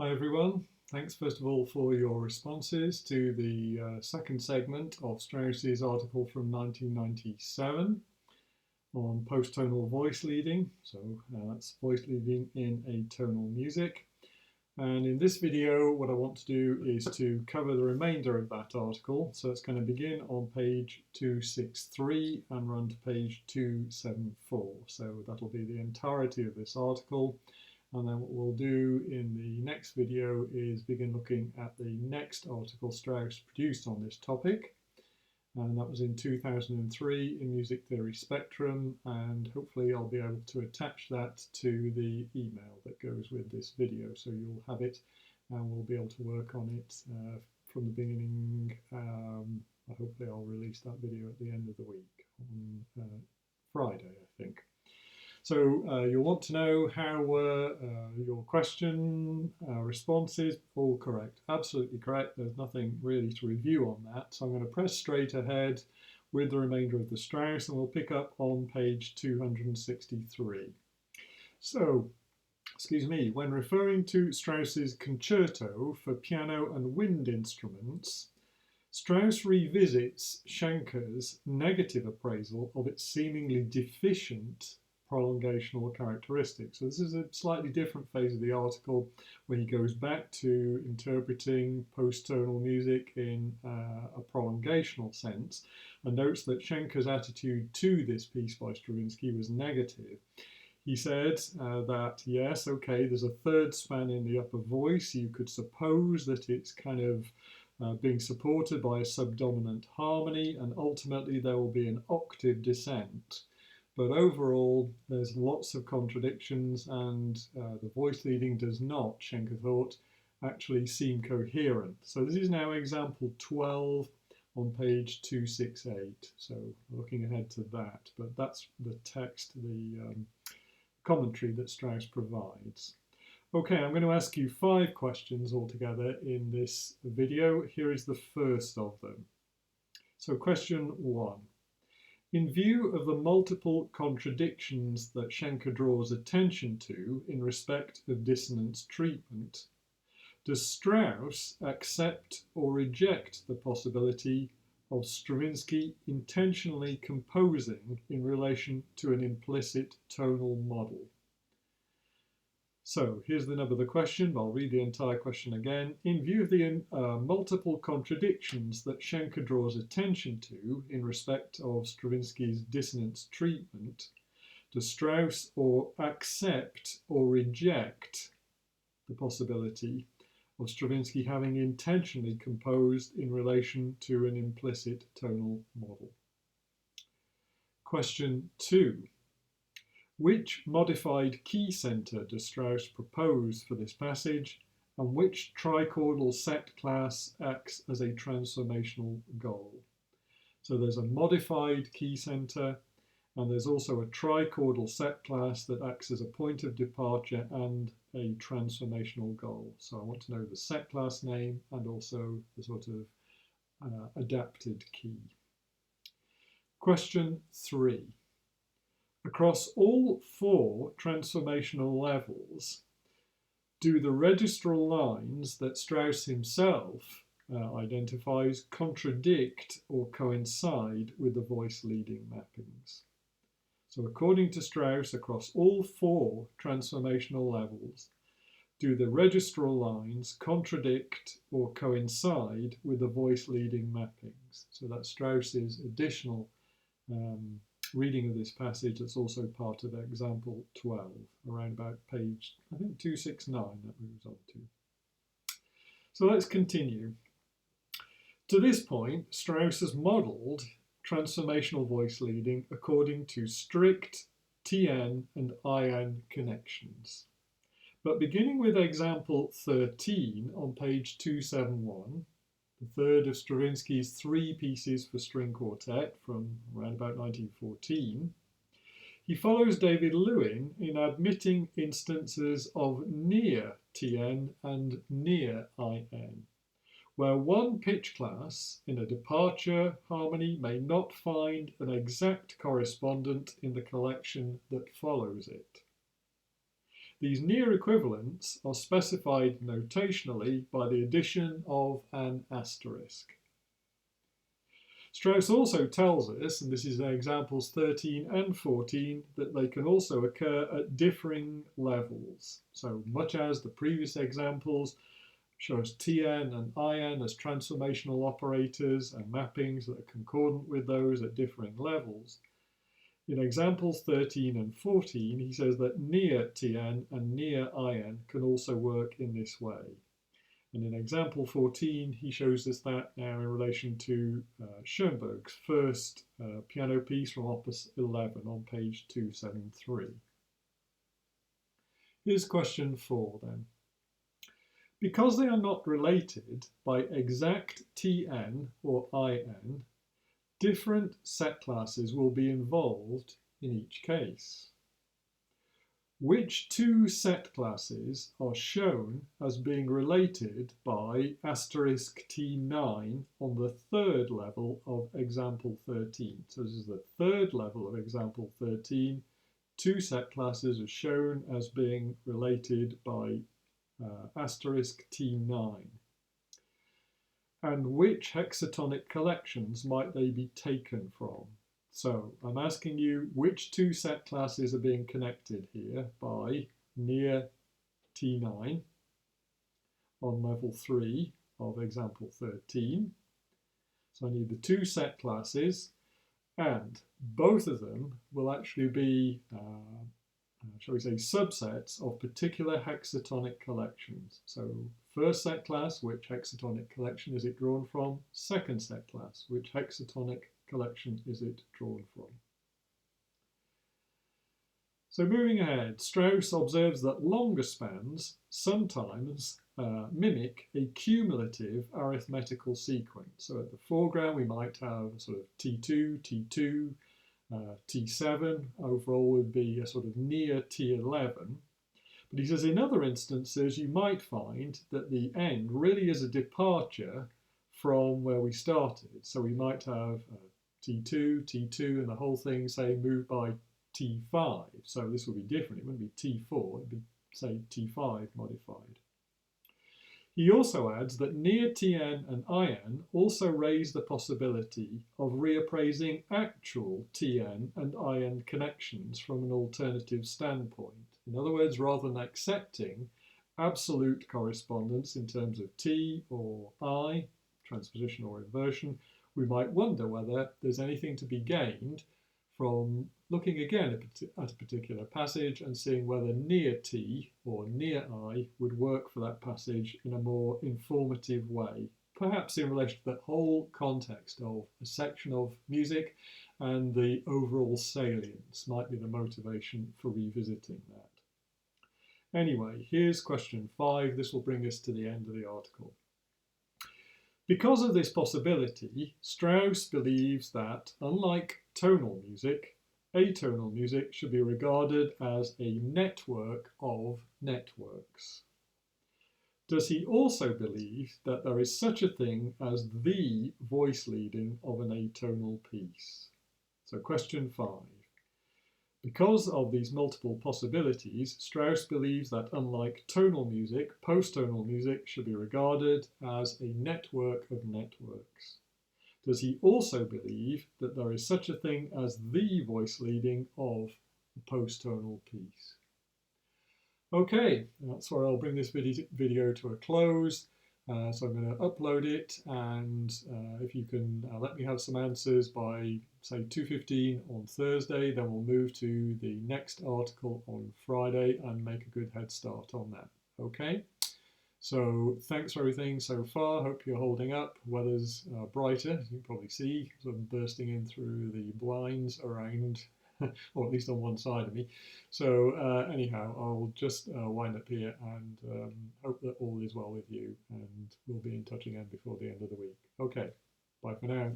Hi everyone, thanks first of all for your responses to the second segment of Straus's article from 1997 on post-tonal voice leading. So that's voice leading in atonal music. And in this video what I want to do is to cover the remainder of that article. So it's going to begin on page 263 and run to page 274. So that'll be the entirety of this article. And then what we'll do in the next video is begin looking at the next article Straus produced on this topic. And that was in 2003 in Music Theory Spectrum, and hopefully I'll be able to attach that to the email that goes with this video. So you'll have it and we'll be able to work on it from the beginning. Hopefully I'll release that video at the end of the week on Friday, I think. So you'll want to know how were your question responses all correct. Absolutely correct. There's nothing really to review on that. So I'm going to press straight ahead with the remainder of the Strauss, and we'll pick up on page 263. So, excuse me, when referring to Strauss's concerto for piano and wind instruments, Strauss revisits Schenker's negative appraisal of its seemingly deficient prolongational characteristics. So this is a slightly different phase of the article where he goes back to interpreting post-tonal music in a prolongational sense, and notes that Schenker's attitude to this piece by Stravinsky was negative. He said that, yes, okay, there's a third span in the upper voice. You could suppose that it's kind of being supported by a subdominant harmony, and ultimately there will be an octave descent. But overall, there's lots of contradictions, and the voice leading does not, Schenker thought, actually seem coherent. So this is now example 12 on page 268. So looking ahead to that, but that's the text, the commentary that Strauss provides. Okay, I'm going to ask you 5 questions altogether in this video. Here is the first of them. So question 1. In view of the multiple contradictions that Schenker draws attention to in respect of dissonance treatment, does Strauss accept or reject the possibility of Stravinsky intentionally composing in relation to an implicit tonal model? So here's the nub of the question. I'll read the entire question again. In view of the multiple contradictions that Schenker draws attention to in respect of Stravinsky's dissonance treatment, does Strauss accept or reject the possibility of Stravinsky having intentionally composed in relation to an implicit tonal model? Question 2. Which modified key center does Strauss propose for this passage, and which trichordal set class acts as a transformational goal? So there's a modified key center, and there's also a trichordal set class that acts as a point of departure and a transformational goal. So I want to know the set class name and also the sort of adapted key. Question 3. Across all 4 transformational levels, do the registral lines that Strauss himself identifies contradict or coincide with the voice leading mappings? So according to Strauss, across all 4 transformational levels, do the registral lines contradict or coincide with the voice leading mappings? So that's Strauss's additional reading of this passage. That's also part of example 12, around about page, I think, 269 that moves on to. So let's continue. To this point, Strauss has modelled transformational voice leading according to strict TN and IN connections. But beginning with example 13 on page 271, the third of Stravinsky's 3 pieces for string quartet from around about 1914, he follows David Lewin in admitting instances of near TN and near IN, where one pitch class in a departure harmony may not find an exact correspondent in the collection that follows it. These near equivalents are specified notationally by the addition of an asterisk. Strauss also tells us, and this is in examples 13 and 14, that they can also occur at differing levels. So much as the previous examples show us Tn and In as transformational operators and mappings that are concordant with those at differing levels, in examples 13 and 14, he says that near Tn and near In can also work in this way. And in example 14, he shows us that now in relation to Schoenberg's first piano piece from Opus 11 on page 273. Here's question 4 then. Because they are not related by exact Tn or In, different set classes will be involved in each case. Which two set classes are shown as being related by asterisk T9 on the third level of example 13? So this is the third level of example 13. Two set classes are shown as being related by asterisk T9. And which hexatonic collections might they be taken from? So I'm asking you which two set classes are being connected here by near T9 on level 3 of example 13. So I need the two set classes, and both of them will actually be, shall we say, subsets of particular hexatonic collections. So first set class, which hexatonic collection is it drawn from? Second set class, which hexatonic collection is it drawn from? So moving ahead, Strauss observes that longer spans sometimes mimic a cumulative arithmetical sequence. So at the foreground we might have sort of T2, T2, T7, overall would be a sort of near T11. But he says in other instances you might find that the end really is a departure from where we started. So we might have T2, T2, and the whole thing, say, moved by T5. So this would be different. It wouldn't be T4, it'd be, say, T5 modified. He also adds that near Tn and In also raise the possibility of reappraising actual Tn and In connections from an alternative standpoint. In other words, rather than accepting absolute correspondence in terms of T or I, transposition or inversion, we might wonder whether there's anything to be gained from looking again at a particular passage and seeing whether near T or near I would work for that passage in a more informative way, perhaps in relation to that whole context of a section of music and the overall salience might be the motivation for revisiting that. Anyway, here's question 5. This will bring us to the end of the article. Because of this possibility, Strauss believes that, unlike tonal music, atonal music should be regarded as a network of networks. Does he also believe that there is such a thing as the voice leading of an atonal piece? So question 5. Because of these multiple possibilities, Strauss believes that unlike tonal music, post-tonal music should be regarded as a network of networks. Does he also believe that there is such a thing as the voice leading of a post-tonal piece? Okay, that's where I'll bring this video to a close. So I'm going to upload it, and if you can let me have some answers by, say, 2:15 on Thursday, then we'll move to the next article on Friday and make a good head start on that. Okay? So thanks for everything so far. Hope you're holding up. Weather's brighter, as you can probably see, sort of bursting in through the blinds around, or at least on one side of me. So anyhow, I'll just wind up here and hope that all is well with you, and we'll be in touch again before the end of the week. Okay, bye for now.